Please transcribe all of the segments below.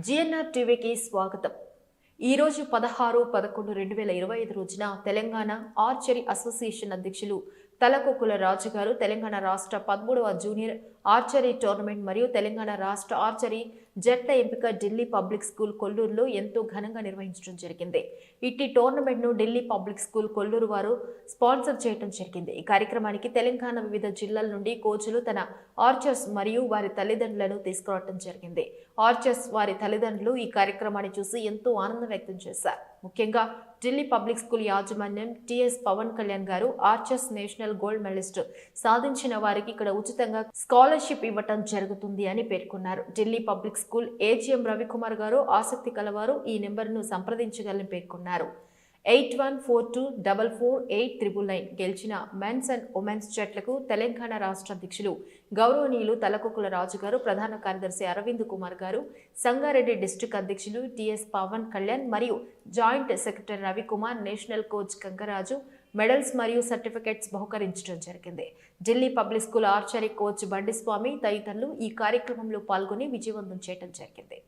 GNR టీవీకి స్వాగతం. ఈరోజు 16/11/2025 రోజున తెలంగాణ ఆర్చరీ అసోసియేషన్ అధ్యక్షులు తలకొక్కుల రాజు గారు తెలంగాణ రాష్ట్ర 13వ జూనియర్ ఆర్చరీ టోర్నమెంట్ మరియు తెలంగాణ రాష్ట్ర ఆర్చరీ జట్ల ఎంపిక ఢిల్లీ పబ్లిక్ స్కూల్ కొల్లూరులో ఎంతో ఘనంగా నిర్వహించడం జరిగింది. ఇట్టి టోర్నమెంట్ ను ఢిల్లీ పబ్లిక్ స్కూల్ కొల్లూరు వారు స్పాన్సర్ చేయడం జరిగింది. ఈ కార్యక్రమానికి తెలంగాణ వివిధ జిల్లాల నుండి కోచ్లు తన ఆర్చర్స్ మరియు వారి తల్లిదండ్రులను తీసుకురావడం జరిగింది. ఆర్చర్స్ వారి తల్లిదండ్రులు ఈ కార్యక్రమాన్ని చూసి ఎంతో ఆనందం వ్యక్తం చేశారు. ముఖ్యంగా ఢిల్లీ పబ్లిక్ స్కూల్ యాజమాన్యం టిఎస్ పవన్ కళ్యాణ్ గారు ఆర్చర్స్ నేషనల్ గోల్డ్ మెడలిస్ట్ సాధించిన వారికి ఇక్కడ ఉచితంగా స్కాలర్షిప్ ఇవ్వటం జరుగుతుంది అని పేర్కొన్నారు. Delhi public school AGM Ravikumar గారు ఆసక్తి కలవారు ఈ నెంబర్ను సంప్రదించగలని పేర్కొన్నారు. 8142448999 గెలిచిన మెన్స్ అండ్ ఉమెన్స్ జట్లకు తెలంగాణ రాష్ట్ర అధ్యక్షులు గౌరవనీయులు తలకొక్కుల రాజు గారు, ప్రధాన కార్యదర్శి అరవింద్ కుమార్ గారు, సంగారెడ్డి డిస్ట్రిక్ట్ అధ్యక్షులు టిఎస్ పవన్ కళ్యాణ్ మరియు joint secretary Ravikumar, national coach Gangaraju medals మరియు సర్టిఫికెట్స్ బహుకరించడం జరిగింది. Delhi public school archery coach Bandiswamy తదితరులు ఈ కార్యక్రమంలో పాల్గొని విజయవంతం చేయడం జరిగింది.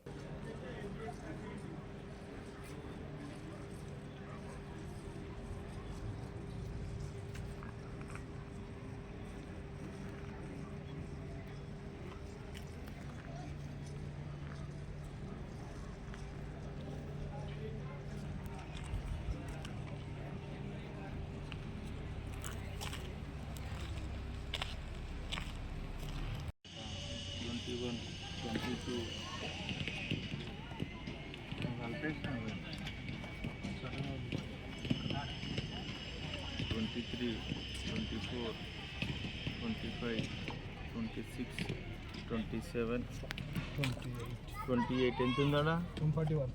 ఎంత ఉందా? 141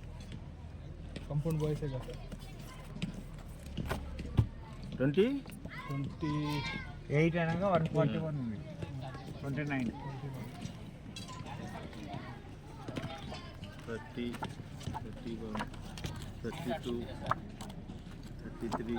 కంపౌండ్ బాయ్సే కదా. 28 అనగా 141 ఉంది. 29 30 31 32 33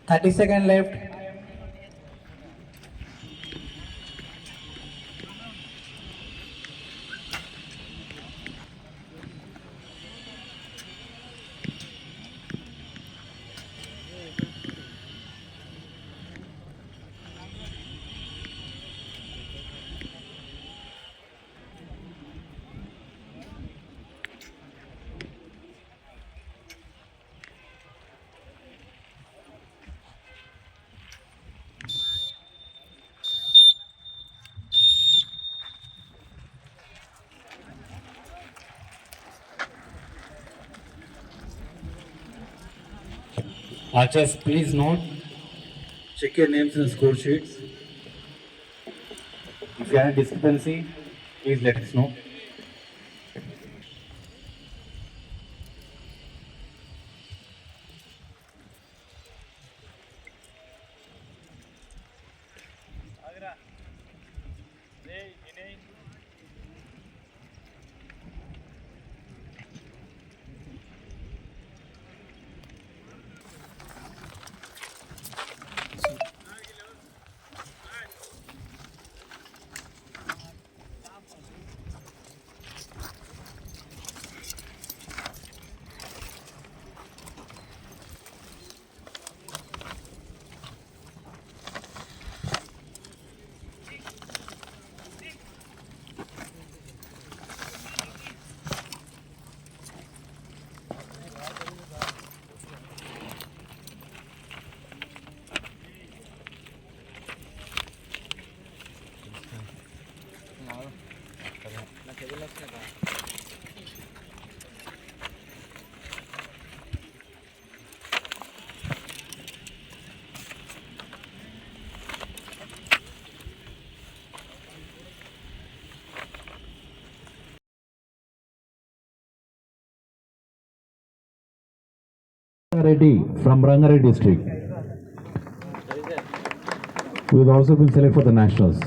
30 seconds left. Archers, please note, check your names in the score sheets. If you have a discrepancy, please let us know. Reddy from Rangareddy district, who has also been selected for the nationals.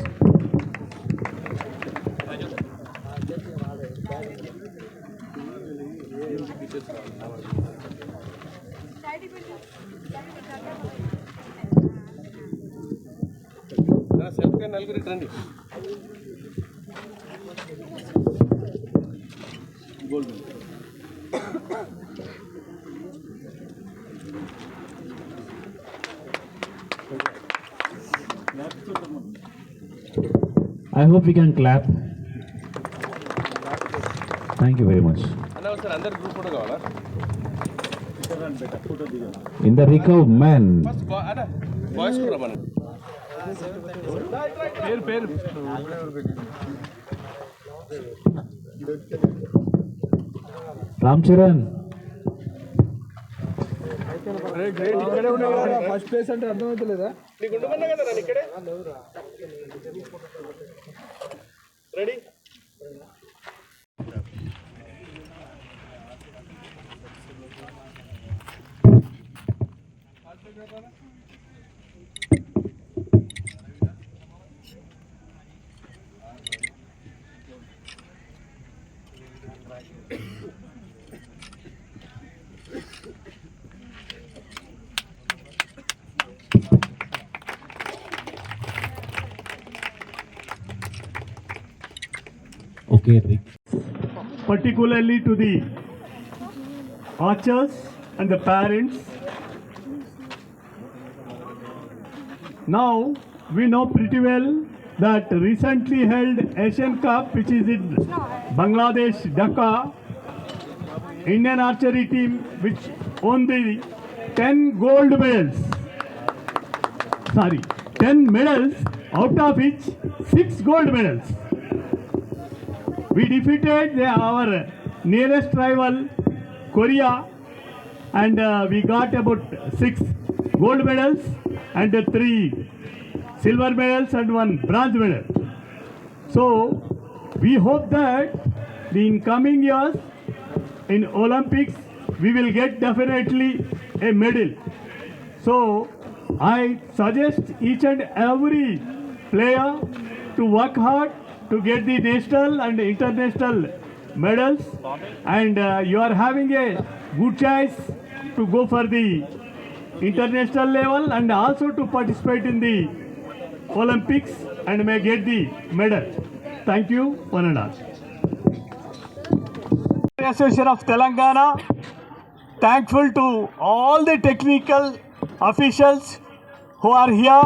I hope we can clap. Thank you very much. In the recurve man, Ram Charan, first place అంటే అర్థమవుతలేదా? okay, Rick. Particularly to the archers and the parents. Now we know pretty well that recently held Asian Cup, which is in Bangladesh, Dhaka, Indian archery team which won the 10 gold medals. 10 medals, out of which 6 gold medals. We defeated our nearest rival, Korea, and we got about 6 gold medals and 3 silver medals and 1 bronze medal. So we hope that in coming years in Olympics we will get definitely a medal. So I suggest each and every player to work hard to get the national and international medals, and you are having a good choice to go for the international level and also to participate in the Olympics and may get the medal. Thank you, one and all. Association of Telangana, thankful to all the technical officials who are here.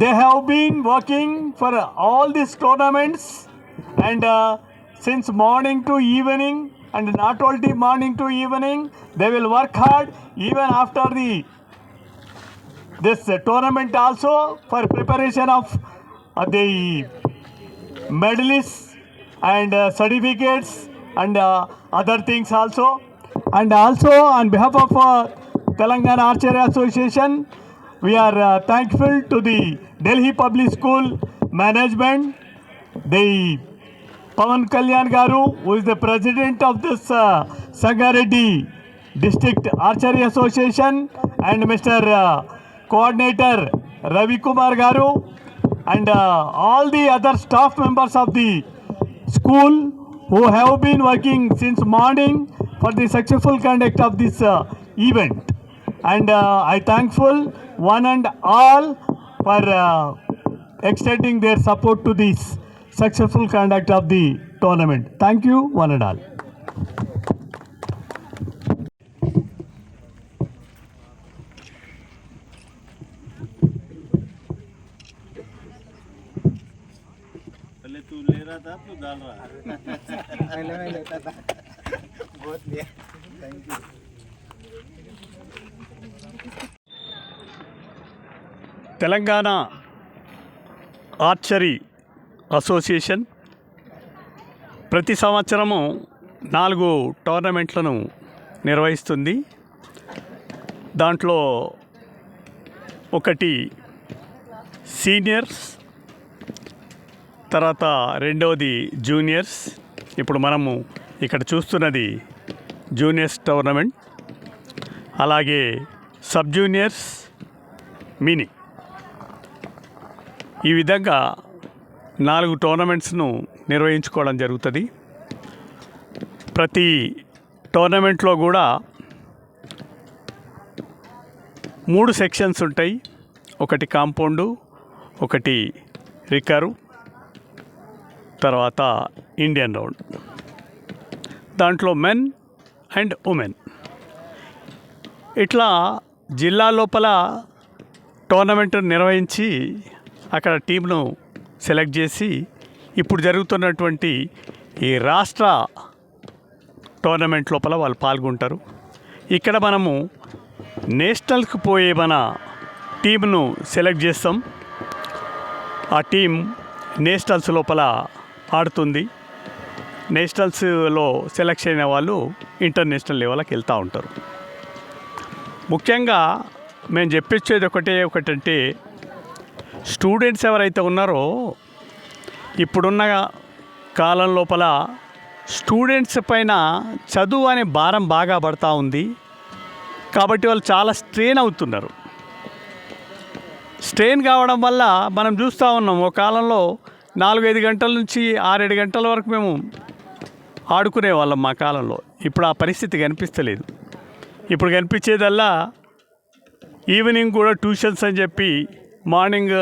They have been working for all these tournaments, and since morning to evening, and not only morning to evening, they will work hard even after this tournament also for preparation of the medalists and certificates and other things also. And also on behalf of Telangana Archery Association, we are thankful to the Delhi Public School management, the Pavan Kalyan Garu, who is the president of this Sangareddy District Archery Association, and Mr. Coordinator Ravi Kumar Garu, and all the other staff members of the school who have been working since morning for the successful conduct of this event. And I thankful one and all for extending their support to this successful conduct of the tournament. Thank you, one and all. पहले तू ले रहा था, तू डाल रहा है। पहले मैं लेता था, बहुत लिया। Thank you. Telangana Archery Association ప్రతి సంవత్సరము 4 టోర్నమెంట్లను నిర్వహిస్తుంది. దాంట్లో ఒకటి సీనియర్స్, తర్వాత రెండవది జూనియర్స్. ఇప్పుడు మనము ఇక్కడ చూస్తున్నది జూనియర్స్ టోర్నమెంట్, అలాగే సబ్ జూనియర్స్, మినీ. ఈ విధంగా 4 టోర్నమెంట్స్ను నిర్వహించుకోవడం జరుగుతుంది. ప్రతి టోర్నమెంట్లో కూడా 3 సెక్షన్స్ ఉంటాయి. ఒకటి కాంపౌండు, ఒకటి రికరు, తర్వాత ఇండియన్ రౌండ్. దాంట్లో మెన్ అండ్ ఉమెన్. ఇట్లా జిల్లా లోపల టోర్నమెంట్ నిర్వహించి అక్కడ టీంను సెలెక్ట్ చేసి ఇప్పుడు జరుగుతున్నటువంటి ఈ రాష్ట్ర టోర్నమెంట్ లోపల వాళ్ళు పాల్గొంటారు. ఇక్కడ మనము నేషనల్కి పోయే మన టీంను సెలెక్ట్ చేస్తాం. ఆ టీం నేషనల్స్ లోపల ఆడుతుంది. నేషనల్స్లో సెలెక్ట్ అయిన వాళ్ళు ఇంటర్నేషనల్ లెవెల్కి వెళ్తూ ఉంటారు. ముఖ్యంగా మేము చెప్పించేది ఒకటంటే స్టూడెంట్స్ ఎవరైతే ఉన్నారో ఇప్పుడున్న కాలం లోపల స్టూడెంట్స్ పైన చదువు అనే భారం బాగా పడుతూ ఉంది. కాబట్టి వాళ్ళు చాలా స్ట్రెయిన్ అవుతున్నారు. స్ట్రెయిన్ కావడం వల్ల మనం చూస్తూ ఉన్నాం, ఒక కాలంలో 4-5 గంటల నుంచి 6-7 గంటల వరకు మేము ఆడుకునే వాళ్ళం మా కాలంలో. ఇప్పుడు ఆ పరిస్థితి కనిపిస్తలేదు. ఇప్పుడు కనిపించేదల్లా ఈవినింగ్ కూడా ట్యూషన్స్ అని చెప్పి మార్నింగ్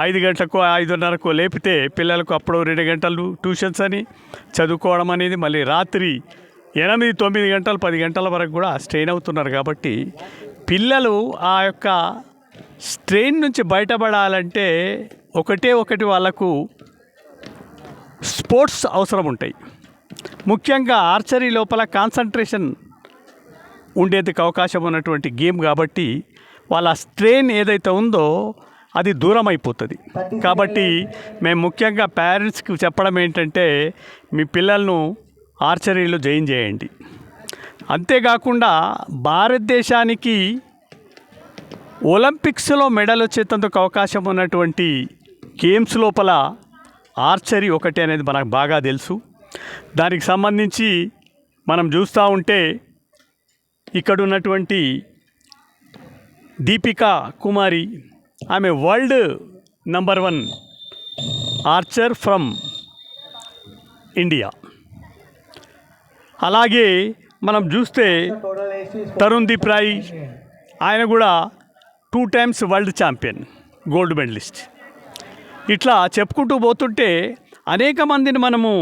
5 గంటలకు 5:30కు లేపితే పిల్లలకు అప్పుడు 2 గంటలు ట్యూషన్స్ అని చదువుకోవడం అనేది, మళ్ళీ రాత్రి 8-9 గంటలు 10 గంటల వరకు కూడా స్ట్రెయిన్ అవుతున్నారు. కాబట్టి పిల్లలు ఆ యొక్క స్ట్రెయిన్ నుంచి బయటపడాలంటే ఒకటి వాళ్ళకు స్పోర్ట్స్ అవసరం ఉంటాయి. ముఖ్యంగా ఆర్చరీ లోపల కాన్సన్ట్రేషన్ ఉండేందుకు అవకాశం ఉన్నటువంటి గేమ్ కాబట్టి వాళ్ళ స్ట్రెయిన్ ఏదైతే ఉందో అది దూరం అయిపోతుంది. కాబట్టి మేము ముఖ్యంగా పేరెంట్స్కి చెప్పడం ఏంటంటే మీ పిల్లలను ఆర్చరీలో జాయిన్ చేయండి. అంతేకాకుండా భారతదేశానికి ఒలింపిక్స్లో మెడల్ వచ్చేందుకు అవకాశం ఉన్నటువంటి గేమ్స్ లోపల ఆర్చరీ ఒకటి అనేది మనకు బాగా తెలుసు. దానికి సంబంధించి మనం చూస్తూ ఉంటే ఇక్కడ ఉన్నటువంటి దీపికా కుమారి, ఆమె world number 1 Archer from India. అలాగే మనం చూస్తే తరుణ్ దీప్ రాయ్, ఆయన కూడా 2 times world champion, gold medalist. ఇట్లా చెప్పుకుంటూ పోతుంటే అనేక మందిని మనము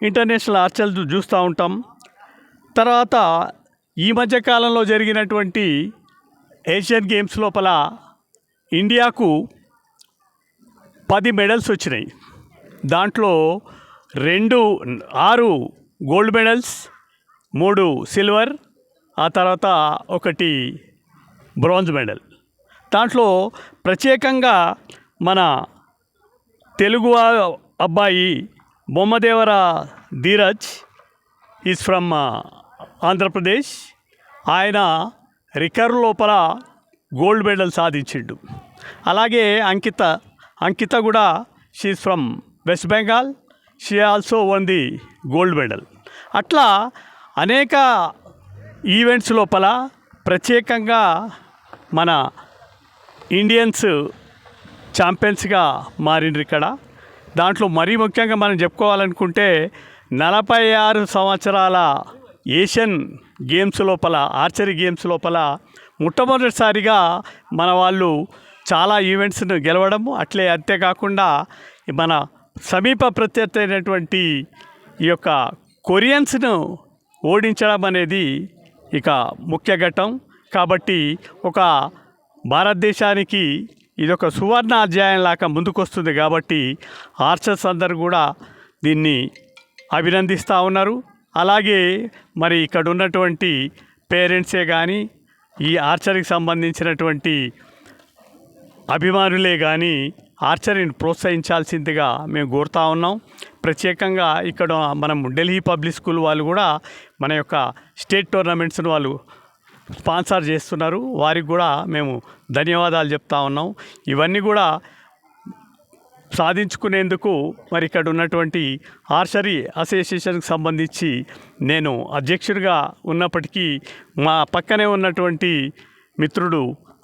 ఇంటర్నేషనల్ ఆర్చర్లు చూస్తూ ఉంటాం. తర్వాత ఈ మధ్యకాలంలో జరిగినటువంటి ఏషియన్ గేమ్స్ లోపల ఇండియాకు 10 మెడల్స్ వచ్చినాయి. దాంట్లో 6 గోల్డ్ మెడల్స్, 3 సిల్వర్, ఆ తర్వాత 1 బ్రాంజ్ మెడల్. దాంట్లో ప్రత్యేకంగా మన తెలుగు అబ్బాయి బొమ్మదేవర ధీరజ్ ఈజ్ ఫ్రమ్ ఆంధ్రప్రదేశ్. ఆయన రికర్వ్ లోపల గోల్డ్ మెడల్ సాధించిండు. అలాగే అంకిత కూడా she from west Bengal, she also won the gold medal. అట్లా అనేక ఈవెంట్స్ లోపల ప్రత్యేకంగా మన ఇండియన్స్ ఛాంపియన్స్గా మారిండ్రు ఇక్కడ. దాంట్లో మరీ ముఖ్యంగా మనం చెప్పుకోవాలనుకుంటే 46 సంవత్సరాల ఏషియన్ గేమ్స్ లోపల, ఆర్చరీ గేమ్స్ లోపల మొట్టమొదటిసారిగా మన వాళ్ళు చాలా ఈవెంట్స్ను గెలవడము, అంతేకాకుండా మన సమీప ప్రత్యర్థి అయినటువంటి ఈ యొక్క కొరియన్స్ను ఓడించడం అనేది ఇక ముఖ్య ఘట్టం. కాబట్టి ఒక భారతదేశానికి ఇదొక సువర్ణ అధ్యాయం లాగా ముందుకొస్తుంది. కాబట్టి ఆర్చర్స్ అందరూ కూడా దీన్ని అభినందిస్తూ ఉన్నారు. అలాగే మరి ఇక్కడ ఉన్నటువంటి పేరెంట్సే కానీ, ఈ ఆర్చరీకి సంబంధించినటువంటి అభిమానులే కానీ ఆర్చరీని ప్రోత్సహించాల్సిందిగా మేము కోరుతా ఉన్నాం. ప్రత్యేకంగా ఇక్కడ మనం ఢిల్లీ పబ్లిక్ స్కూల్ వాళ్ళు కూడా మన యొక్క స్టేట్ టోర్నమెంట్స్ను వాళ్ళు స్పాన్సర్ చేస్తున్నారు. వారికి కూడా మేము ధన్యవాదాలు చెప్తా ఉన్నాం. ఇవన్నీ కూడా సాధించుకునేందుకు మరి ఇక్కడ ఉన్నటువంటి ఆర్చరీ అసోసియేషన్కి సంబంధించి నేను అధ్యక్షుడిగా ఉన్నప్పటికీ మా పక్కనే ఉన్నటువంటి మిత్రుడు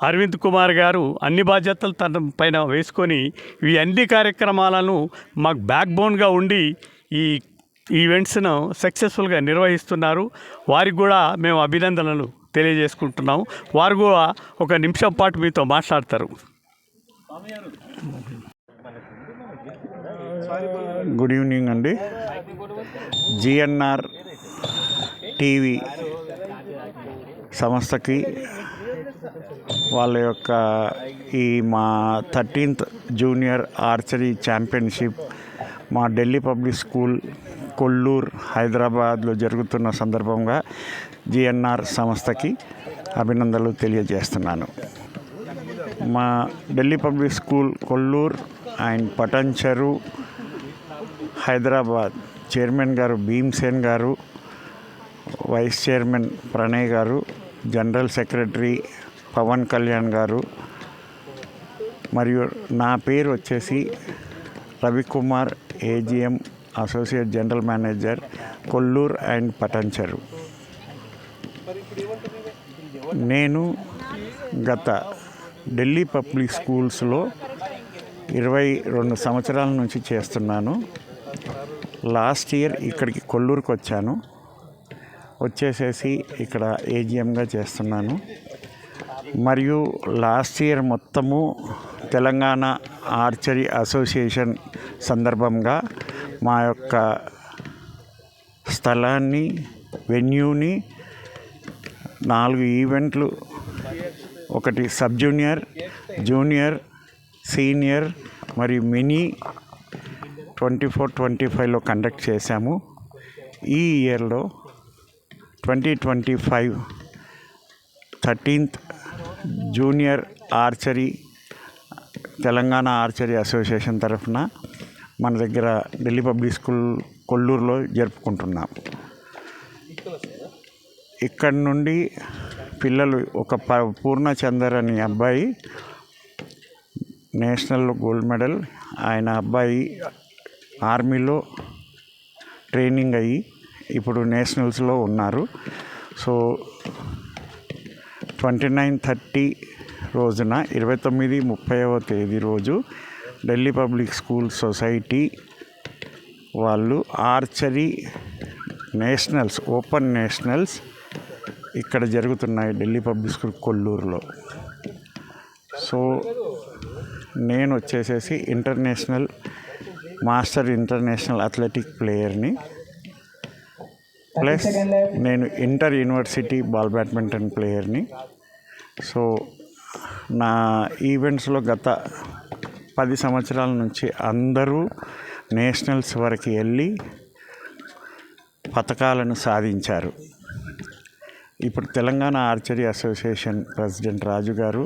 అరవింద్ కుమార్ గారు అన్ని బాధ్యతలు తన పైన వేసుకొని ఈ అన్ని కార్యక్రమాలను మాకు బ్యాక్ బోన్గా ఉండి ఈ ఈవెంట్స్ను సక్సెస్ఫుల్గా నిర్వహిస్తున్నారు. వారికి కూడా మేము అభినందనలు తెలియజేసుకుంటున్నాం. వారు కూడా ఒక నిమిషం పాటు మీతో మాట్లాడతారు. గుడ్ ఈవినింగ్ అండి. జిఎన్ఆర్ టీవీ సంస్థకి వాళ్ళ యొక్క ఈ మా 13th జూనియర్ ఆర్చరీ ఛాంపియన్షిప్ మా ఢిల్లీ పబ్లిక్ స్కూల్ కొల్లూరు హైదరాబాద్లో జరుగుతున్న సందర్భంగా జిఎన్ఆర్ సంస్థకి అభినందనలు తెలియజేస్తున్నాను. మా Delhi public school Kolluru and Patancheru Hyderabad chairman గారు భీమ్సేన్ గారు, వైస్ చైర్మన్ ప్రణయ్ గారు, జనరల్ సెక్రటరీ పవన్ కళ్యాణ్ గారు మరియు నా పేరు వచ్చేసి Ravikumar, AGM associate general manager Kolluru and Patancheru. నేను గత ఢిల్లీ పబ్లిక్ స్కూల్స్లో 22 సంవత్సరాల నుంచి చేస్తున్నాను. లాస్ట్ ఇయర్ ఇక్కడికి కొల్లూరుకి వచ్చేసేసి ఇక్కడ ఏజిఎంగా చేస్తున్నాను. మరియు లాస్ట్ ఇయర్ మొత్తము తెలంగాణ ఆర్చరీ అసోసియేషన్ సందర్భంగా మా యొక్క స్థలాన్ని, వెన్యూని 4 ఈవెంట్లు, ఒకటి సబ్ జూనియర్, జూనియర్, సీనియర్ మరియు మినీ 24-25లో కండక్ట్ చేశాము. ఈ ఇయర్లో 2025 13th junior archery Telangana archery association తరఫున మన దగ్గర ఢిల్లీ పబ్లిక్ స్కూల్ కొల్లూరులో జరుపుకుంటున్నాం. ఇక్కడ నుండి పిల్లలు ఒక పూర్ణచందర్ అనే అబ్బాయి నేషనల్లో గోల్డ్ మెడల్, ఆయన అబ్బాయి ఆర్మీలో ట్రైనింగ్ అయ్యి ఇప్పుడు నేషనల్స్లో ఉన్నారు. సో 29-30 రోజున 29-30వ తేదీ రోజు ఢిల్లీ పబ్లిక్ స్కూల్ సొసైటీ వాళ్ళు ఆర్చరీ నేషనల్స్, ఓపెన్ నేషనల్స్ ఇక్కడ జరుగుతున్నాయి ఢిల్లీ పబ్లిక్ స్కూల్ కొల్లూరులో. సో నేను వచ్చేసేసి మాస్టర్ ఇంటర్నేషనల్ అథ్లెటిక్ ప్లేయర్ని, ప్లస్ నేను ఇంటర్ యూనివర్సిటీ బాల్ బ్యాడ్మింటన్ ప్లేయర్ని. సో నా ఈవెంట్స్లో గత 10 సంవత్సరాల నుంచి అందరూ నేషనల్స్ వరకు వెళ్ళి పథకాలను సాధించారు. ఇప్పుడు Telangana archery association president Raju గారు,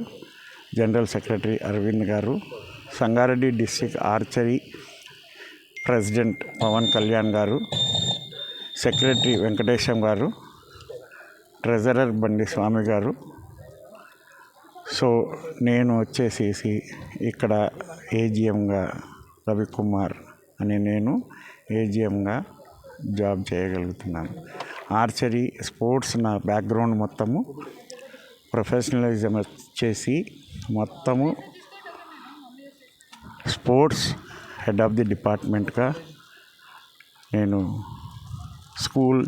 జనరల్ సెక్రటరీ అరవింద్ గారు, Sangareddy district archery president Pawan Kalyan గారు, సెక్రటరీ వెంకటేశం గారు, ట్రెజరర్ బండి స్వామి గారు. సో నేను వచ్చేసేసి ఇక్కడ ఏజిఎంగా రవికుమార్ అని నేను ఏజిఎంగా జాబ్ చేయగలుగుతున్నాను. ఆర్చరీ స్పోర్ట్స్ నా బ్యాక్గ్రౌండ్ మొత్తము ప్రొఫెషనలిజం వచ్చేసి మొత్తము స్పోర్ట్స్ హెడ్ ఆఫ్ ది డిపార్ట్మెంట్గా నేను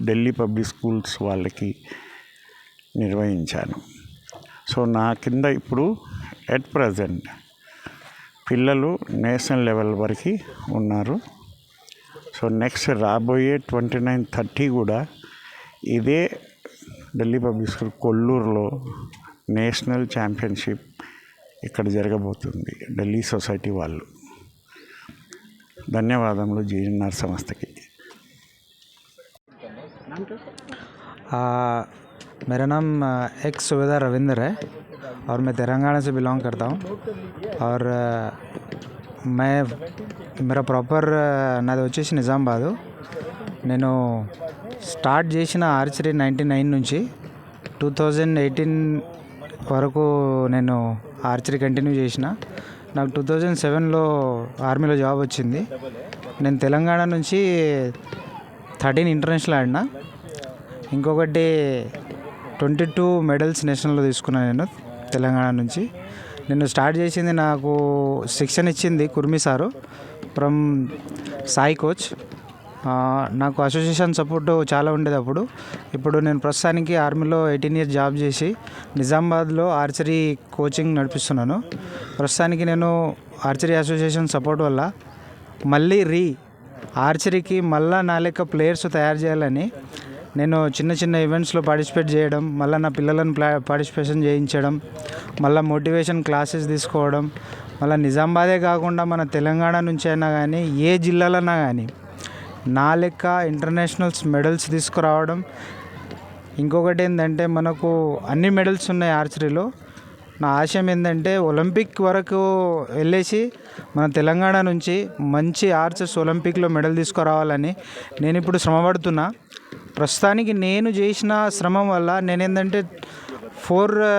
ఢిల్లీ పబ్లిక్ స్కూల్స్ వాళ్ళకి నిర్వహించాను. సో నా కింద ఇప్పుడు ఎట్ ప్రజెంట్ పిల్లలు నేషనల్ లెవెల్ వరకు ఉన్నారు. సో నెక్స్ట్ రాబోయే 29-30 కూడా ఇదే ఢిల్లీ పబ్లిక్ స్కూల్ కొల్లూరులో నేషనల్ ఛాంపియన్షిప్ ఇక్కడ జరగబోతుంది ఢిల్లీ సొసైటీ వాళ్ళు. ధన్యవాదములు జిఎన్ఆర్ సంస్థకి. मेरा नाम एक्स सूबेदार रविंद्र है और मैं तेलंगाना से बिलोंग करता हूँ. और मेरा प्रॉपर నాది వచ్చేసి నిజామాబాదు. నేను స్టార్ట్ చేసిన ఆర్చరీ 99 నుంచి 2018 వరకు నేను ఆర్చరీ కంటిన్యూ చేసిన. నాకు 2007లో ఆర్మీలో జాబ్ వచ్చింది. నేను తెలంగాణ నుంచి 13 ఇంటర్నేషనల్ ఆడినా. ఇంకొకటి 22 మెడల్స్ నేషనల్లో తీసుకున్నాను నేను తెలంగాణ నుంచి. నేను స్టార్ట్ చేసింది, నాకు శిక్షణ ఇచ్చింది Kurmi sir from Sai coach. నాకు అసోసియేషన్ సపోర్ట్ చాలా ఉండేది అప్పుడు. ఇప్పుడు నేను ప్రస్తుతానికి ఆర్మీలో 18 ఇయర్స్ జాబ్ చేసి నిజామాబాద్లో ఆర్చరీ కోచింగ్ నడిపిస్తున్నాను. ప్రస్తుతానికి నేను ఆర్చరీ అసోసియేషన్ సపోర్ట్ వల్ల మళ్ళీ ఆర్చరీకి మళ్ళా నా లెక్క ప్లేయర్స్ తయారు చేయాలని నేను చిన్న చిన్న ఈవెంట్స్లో పార్టిసిపేట్ చేయడం, మళ్ళీ నా పిల్లలను పార్టిసిపేషన్ చేయించడం, మళ్ళీ మోటివేషన్ క్లాసెస్ తీసుకోవడం, మళ్ళీ నిజామాబాదే కాకుండా మన తెలంగాణ నుంచి అయినా కానీ ఏ జిల్లాలన్నా కానీ నా లెక్క ఇంటర్నేషనల్స్ మెడల్స్ తీసుకురావడం. ఇంకొకటి ఏంటంటే మనకు అన్ని మెడల్స్ ఉన్నాయి ఆర్చరీలో. నా ఆశయం ఏంటంటే ఒలింపిక్ వరకు వెళ్ళేసి మన తెలంగాణ నుంచి మంచి ఆర్చర్స్ ఒలింపిక్లో మెడల్ తీసుకురావాలని నేను ఇప్పుడు శ్రమపడుతున్నా. ప్రస్తుతానికి నేను చేసిన శ్రమ వల్ల నేనేంటంటే 4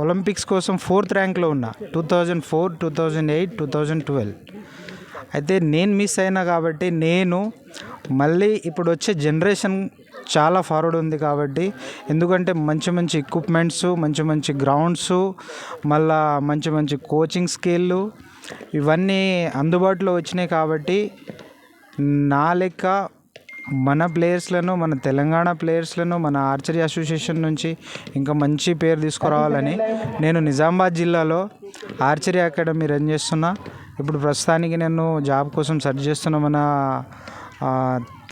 ఒలింపిక్స్ కోసం 4th ర్యాంక్లో ఉన్నా. 2004, 2008, 2012. అయితే నేను మిస్ అయినా కాబట్టి నేను మళ్ళీ ఇప్పుడు వచ్చే జనరేషన్ చాలా ఫార్వర్డ్ ఉంది కాబట్టి, ఎందుకంటే మంచి మంచి ఎక్విప్మెంట్స్, మంచి మంచి గ్రౌండ్స్, మళ్ళా మంచి మంచి కోచింగ్ స్కిల్లు ఇవన్నీ అందుబాటులో వచ్చినాయి కాబట్టి నా లెక్క మన ప్లేయర్స్లను, మన తెలంగాణ ప్లేయర్స్లను మన ఆర్చరీ అసోసియేషన్ నుంచి ఇంకా మంచి పేరు తీసుకురావాలని నేను నిజామాబాద్ జిల్లాలో ఆర్చరీ అకాడమీ రన్ చేస్తున్నా. ఇప్పుడు ప్రస్తుతానికి నేను జాబ్ కోసం సెర్చ్ చేస్తున్న మన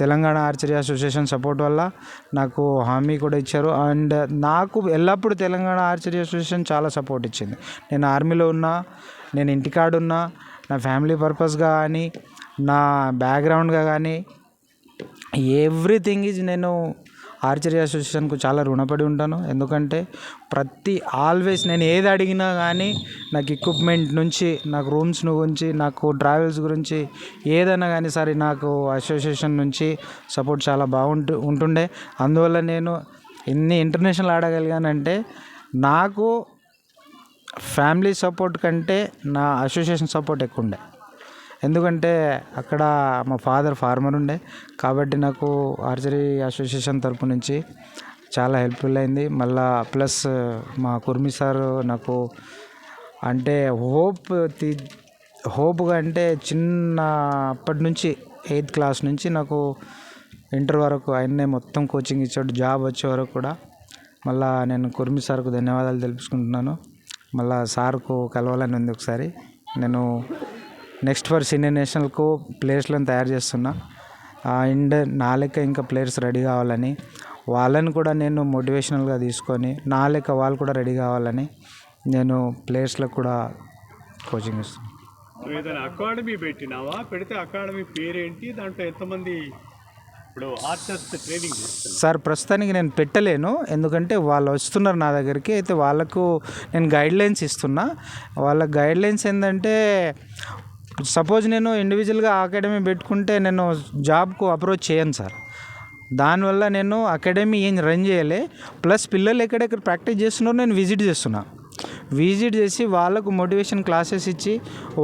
తెలంగాణ ఆర్చరీ అసోసియేషన్ సపోర్ట్ వల్ల నాకు హామీ కూడా ఇచ్చారు. అండ్ నాకు ఎల్లప్పుడూ తెలంగాణ ఆర్చరీ అసోసియేషన్ చాలా సపోర్ట్ ఇచ్చింది. నేను ఆర్మీలో ఉన్నా, నేను ఇంటికాడ ఉన్నా, నా ఫ్యామిలీ పర్పస్గా కానీ, నా బ్యాక్గ్రౌండ్గా కానీ ఎవ్రీథింగ్ ఈజ్ నేను ఆర్చరీ అసోసియేషన్కు చాలా రుణపడి ఉంటాను. ఎందుకంటే ఆల్వేస్ నేను ఏది అడిగినా కానీ నాకు ఎక్విప్మెంట్ నుంచి, నాకు రూమ్స్ గురించి, నాకు ట్రావెల్స్ గురించి ఏదైనా కానీ సరే నాకు అసోసియేషన్ నుంచి సపోర్ట్ చాలా ఉంటుండే. అందువల్ల నేను ఇన్ని ఇంటర్నేషనల్ ఆడగలిగానంటే నాకు ఫ్యామిలీ సపోర్ట్ కంటే నా అసోసియేషన్ సపోర్ట్ ఎక్కువ ఉండే. ఎందుకంటే అక్కడ మా ఫాదర్ ఫార్మర్ ఉండే కాబట్టి నాకు ఆర్చరీ అసోసియేషన్ తరపు నుంచి చాలా హెల్ప్ఫుల్ అయింది. మళ్ళా ప్లస్ మా కుర్మి సార్ నాకు అంటే హోప్గా అంటే చిన్నప్పటి నుంచి 8th క్లాస్ నుంచి నాకు ఇంటర్ వరకు ఆయన్నే మొత్తం కోచింగ్ ఇచ్చాడు. జాబ్ వచ్చే వరకు కూడా మళ్ళా నేను కుర్మి సార్కు ధన్యవాదాలు తెలుపుకుంటున్నాను. మళ్ళా సార్కు కలవాలని ఉంది ఒకసారి. నేను నెక్స్ట్ ఫర్ సీనియర్ నేషనల్కు ప్లేయర్స్లను తయారు చేస్తున్నా. అండ్ నా లెక్క ఇంకా ప్లేయర్స్ రెడీ కావాలని, వాళ్ళని కూడా నేను మోటివేషనల్గా తీసుకొని నా లెక్క వాళ్ళు కూడా రెడీ కావాలని నేను ప్లేయర్స్లకు కూడా కోచింగ్ ఇస్తున్నాను. ఏదైనా అకాడమీ పెట్టినావా? పెడితే అకాడమీ పేరేంటి? దాంట్లో ఎంతమంది ఇప్పుడు ఆర్చర్స్ ట్రైనింగ్ చేస్తున్నారు? సార్ ప్రస్తుతానికి నేను పెట్టలేను, ఎందుకంటే వాళ్ళు వస్తున్నారు నా దగ్గరికి. అయితే వాళ్ళకు నేను గైడ్లైన్స్ ఇస్తున్నా. వాళ్ళ గైడ్లైన్స్ ఏంటంటే సపోజ్ నేను ఇండివిజువల్గా అకాడమీ పెట్టుకుంటే నేను జాబ్కు అప్రోచ్ చేయను సార్. దానివల్ల నేను అకాడమీ ఏం రన్ చేయలే. ప్లస్ పిల్లలు ఎక్కడెక్కడ ప్రాక్టీస్ చేస్తున్నారో నేను విజిట్ చేసి వాళ్ళకు మోటివేషన్ క్లాసెస్ ఇచ్చి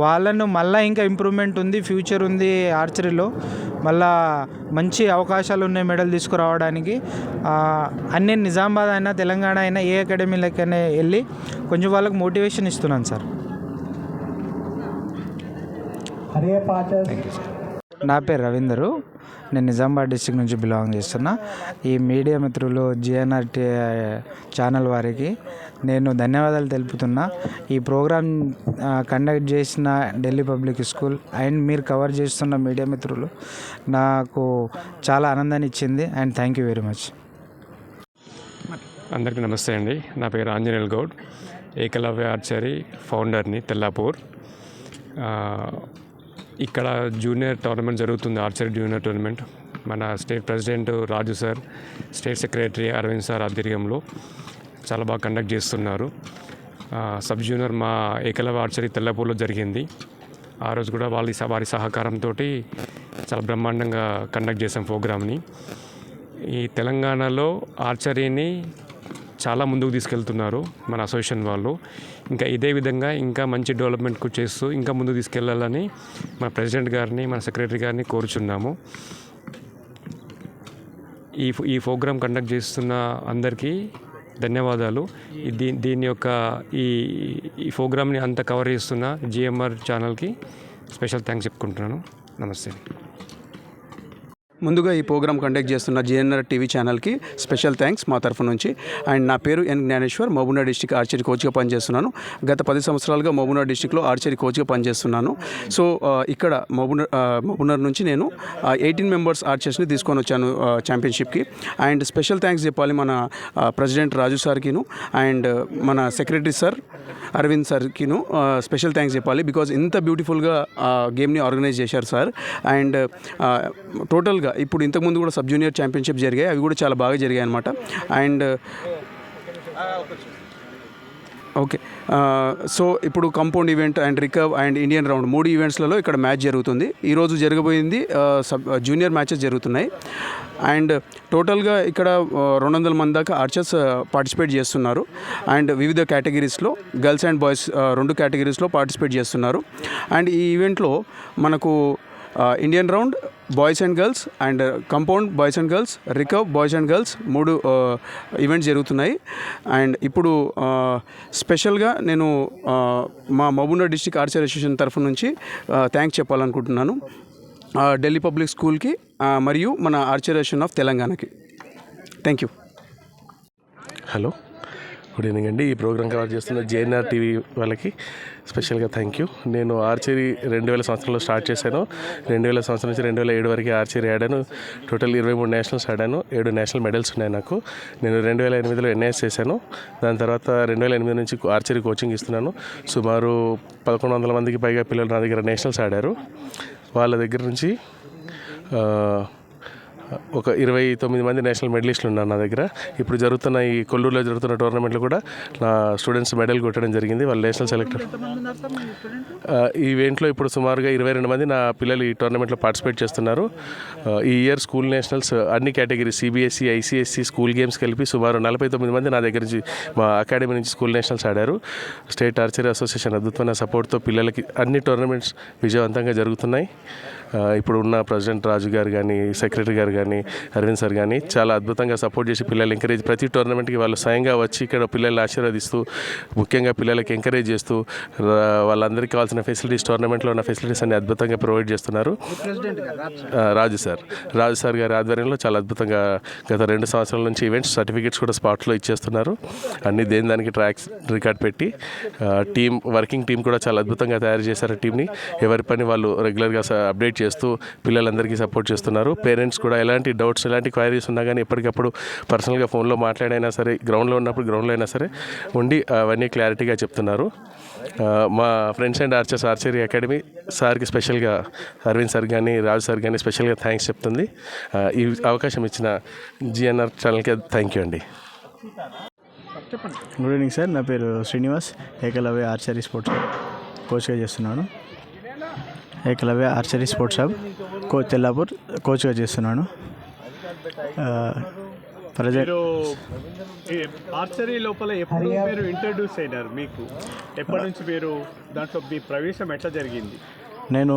వాళ్ళను మళ్ళీ ఇంకా ఇంప్రూవ్మెంట్ ఉంది, ఫ్యూచర్ ఉంది ఆర్చరీలో, మళ్ళా మంచి అవకాశాలు ఉన్నాయి మెడల్ తీసుకురావడానికి. అన్నీ నిజామాబాద్ అయినా తెలంగాణ అయినా ఏ అకాడమీలకైనా వెళ్ళి కొంచెం వాళ్ళకు మోటివేషన్ ఇస్తున్నాను సార్. నా పేరు రవీందరు. నేను నిజామాబాద్ డిస్ట్రిక్ట్ నుంచి బిలాంగ్ చేస్తున్నా. ఈ మీడియా మిత్రులు జిఎన్ఆర్ ఛానల్ వారికి నేను ధన్యవాదాలు తెలుపుతున్నా. ఈ ప్రోగ్రాం కండక్ట్ చేసిన ఢిల్లీ పబ్లిక్ స్కూల్ అండ్ మీరు కవర్ చేస్తున్న మీడియా మిత్రులు నాకు చాలా ఆనందాన్ని ఇచ్చింది. And thank you very much. అందరికీ నమస్తే అండి. నా పేరు ఆంజనేయుల్ గౌడ్, ఏకలవ్య ఆర్చరీ ఫౌండర్ని, తెల్లాపూర్. ఇక్కడ జూనియర్ టోర్నమెంట్ జరుగుతుంది, ఆర్చరీ జూనియర్ టోర్నమెంట్. మన state president Raju sir, state secretary Arvind sir ఆధ్వర్యంలో చాలా బాగా కండక్ట్ చేస్తున్నారు. సబ్ జూనియర్ మా ఏకలవ్య ఆర్చరీ తెల్లాపూర్లో జరిగింది. ఆ రోజు కూడా వారి సహకారంతో చాలా బ్రహ్మాండంగా కండక్ట్ చేసాం ప్రోగ్రామ్ని. ఈ తెలంగాణలో ఆర్చరీని చాలా ముందుకు తీసుకెళ్తున్నారు మన అసోసియేషన్ వాళ్ళు. ఇంకా ఇదే విధంగా ఇంకా మంచి డెవలప్మెంట్కు చేస్తూ ఇంకా ముందుకు తీసుకెళ్లాలని మన ప్రెసిడెంట్ గారిని, మన సెక్రటరీ గారిని కోరుచున్నాము. ఈ ప్రోగ్రాం కండక్ట్ చేస్తున్న అందరికీ ధన్యవాదాలు. దీని యొక్క ఈ ప్రోగ్రామ్ని అంతా కవర్ చేస్తున్న జిఎంఆర్ ఛానల్కి స్పెషల్ థ్యాంక్స్ చెప్పుకుంటున్నాను. నమస్తే. ముందుగా ఈ ప్రోగ్రామ్ కండక్ట్ చేస్తున్న జిఎన్ఆర్ టీవీ ఛానల్కి స్పెషల్ థ్యాంక్స్ మా తరఫు నుంచి. అండ్ నా పేరు ఎన్ జ్ఞానేశ్వర్, మహబూబ్నగర్ డిస్టిక్ ఆర్చరీ కోచ్గా పనిచేస్తున్నాను. గత 10 సంవత్సరాలుగా మహబూబ్నగర్ డిస్టిక్లో ఆర్చరీ కోచ్గా పనిచేస్తున్నాను. సో ఇక్కడ మహబూబ్నగర్ నుంచి నేను 18 మెంబర్స్ ఆర్చర్స్ని తీసుకొని వచ్చాను ఛాంపియన్షిప్కి. అండ్ స్పెషల్ థ్యాంక్స్ చెప్పాలి మన ప్రెసిడెంట్ రాజు సార్కిను అండ్ మన సెక్రటరీ సార్ అరవింద్ సార్కిను స్పెషల్ థ్యాంక్స్ చెప్పాలి. బికాజ్ ఇంత బ్యూటిఫుల్గా గేమ్ని ఆర్గనైజ్ చేశారు సార్. అండ్ టోటల్గా ఇప్పుడు ఇంతకుముందు కూడా సబ్ జూనియర్ ఛాంపియన్షిప్ జరిగాయి, అవి కూడా చాలా బాగా జరిగాయి అన్నమాట. అండ్ ఓకే, సో ఇప్పుడు compound event and recurve and Indian round 3 ఈవెంట్స్లలో ఇక్కడ మ్యాచ్ జరుగుతుంది. ఈరోజు జరగబోయింది జూనియర్ మ్యాచెస్ జరుగుతున్నాయి. అండ్ టోటల్గా ఇక్కడ 200 మంది దాకా ఆర్చర్స్ పార్టిసిపేట్ చేస్తున్నారు. అండ్ వివిధ కేటగిరీస్లో గర్ల్స్ అండ్ బాయ్స్ 2 కేటగిరీస్లో పార్టిసిపేట్ చేస్తున్నారు. అండ్ ఈ ఈవెంట్లో మనకు Indian round boys and girls and compound boys and girls, recurve boys and girls 3 events జరుగుతున్నాయి. అండ్ ఇప్పుడు స్పెషల్గా నేను మా మహబూబ్నగర్ డిస్ట్రిక్ట్ ఆర్చరీ అసోసియేషన్ తరఫు నుంచి థ్యాంక్స్ చెప్పాలనుకుంటున్నాను ఢిల్లీ పబ్లిక్ స్కూల్కి మరియు మన ఆర్చరీ అసోసియేషన్ ఆఫ్ తెలంగాణకి. Thank you. Hello, good evening అండి. ఈ ప్రోగ్రామ్ కవర్ చేస్తున్న జేఎన్ఆర్ టీవీ వాళ్ళకి స్పెషల్గా థ్యాంక్ యూ. నేను ఆర్చరీ 2000 సంవత్సరంలో స్టార్ట్ చేశాను. 2000 సంవత్సరం నుంచి 2007 వరకు ఆర్చరీ ఆడాను. టోటల్ 23 నేషనల్స్ ఆడాను. 7 నేషనల్ మెడల్స్ ఉన్నాయి నాకు. నేను 2008లో ఎన్ఐఎస్ చేశాను. దాని తర్వాత 2008 నుంచి ఆర్చరీ కోచింగ్ ఇస్తున్నాను. సుమారు 1100 మందికి పైగా పిల్లలు నా దగ్గర నేషనల్స్ ఆడారు. వాళ్ళ దగ్గర నుంచి ఒక 29 మంది నేషనల్ మెడలిస్టులు ఉన్నారు నా దగ్గర. ఇప్పుడు జరుగుతున్న ఈ కొల్లూరులో జరుగుతున్న టోర్నమెంట్లో కూడా నా స్టూడెంట్స్ మెడల్ కొట్టడం జరిగింది. వాళ్ళు నేషనల్ సెలెక్టర్. ఈ ఈవెంట్లో ఇప్పుడు సుమారుగా 22 మంది నా పిల్లలు ఈ టోర్నమెంట్లో పార్టిసిపేట్ చేస్తున్నారు. ఈ ఇయర్ స్కూల్ నేషనల్స్ అన్ని category CBSE, ICSC school games కలిపి సుమారు 49 మంది నా దగ్గర నుంచి మా అకాడమీ నుంచి స్కూల్ నేషనల్స్ ఆడారు. స్టేట్ ఆర్చరీ అసోసియేషన్ అద్భుతమైన సపోర్ట్తో పిల్లలకి అన్ని టోర్నమెంట్స్ విజయవంతంగా జరుగుతున్నాయి. ఇప్పుడు ఉన్న ప్రెసిడెంట్ రాజు గారు కానీ, సెక్రటరీ గారు కానీ, అరవింద్ సార్ కానీ చాలా అద్భుతంగా సపోర్ట్ చేసి పిల్లలు ఎంకరేజ్, ప్రతి టోర్నమెంట్కి వాళ్ళు స్వయంగా వచ్చి ఇక్కడ పిల్లల్ని ఆశీర్వదిస్తూ, ముఖ్యంగా పిల్లలకి ఎంకరేజ్ చేస్తూ వాళ్ళందరికీ కావాల్సిన ఫెసిలిటీస్, టోర్నమెంట్లో ఉన్న ఫెసిలిటీస్ అన్ని అద్భుతంగా ప్రొవైడ్ చేస్తున్నారు. రాజు సార్ గారి ఆధ్వర్యంలో చాలా అద్భుతంగా గత 2 సంవత్సరాల నుంచి ఈవెంట్స్ సర్టిఫికేట్స్ కూడా స్పాట్లో ఇచ్చేస్తున్నారు. అన్ని దానికి ట్రాక్స్ రికార్డ్ పెట్టి వర్కింగ్ టీం కూడా చాలా అద్భుతంగా తయారు చేశారు. టీంని ఎవరి పని వాళ్ళు రెగ్యులర్గా అప్డేట్ చేస్తూ పిల్లలందరికీ సపోర్ట్ చేస్తున్నారు. పేరెంట్స్ కూడా ఎలాంటి డౌట్స్, ఎలాంటి క్వైరీస్ ఉన్నా కానీ ఎప్పటికప్పుడు పర్సనల్గా ఫోన్లో మాట్లాడైనా సరే, గ్రౌండ్లో ఉన్నప్పుడు గ్రౌండ్లో అయినా సరే ఉండి అవన్నీ క్లారిటీగా చెప్తున్నారు. మా friends and Archer's archery academy సార్కి స్పెషల్గా అరవింద్ సార్ కానీ, రాజు సార్ కానీ స్పెషల్గా థ్యాంక్స్ చెప్తుంది. ఈ అవకాశం ఇచ్చిన జిఎన్ఆర్ ఛానల్కి థ్యాంక్ యూ అండి. గుడ్ ఈవినింగ్ సార్, నా పేరు శ్రీనివాస్, ఏకలవ్య ఆర్చరీ స్పోర్ట్స్ కోచ్గా చేస్తున్నాను. Ekalavya archery sports hub Tellapur కోచ్గా చేస్తున్నాను. ఆర్చరీ లోపల ఎప్పుడు మీరు ఇంట్రడ్యూస్ అయినారు? మీకు ఎప్పటి నుంచి మీరు దాంట్లో మీ ప్రవేశం ఎట్లా జరిగింది? నేను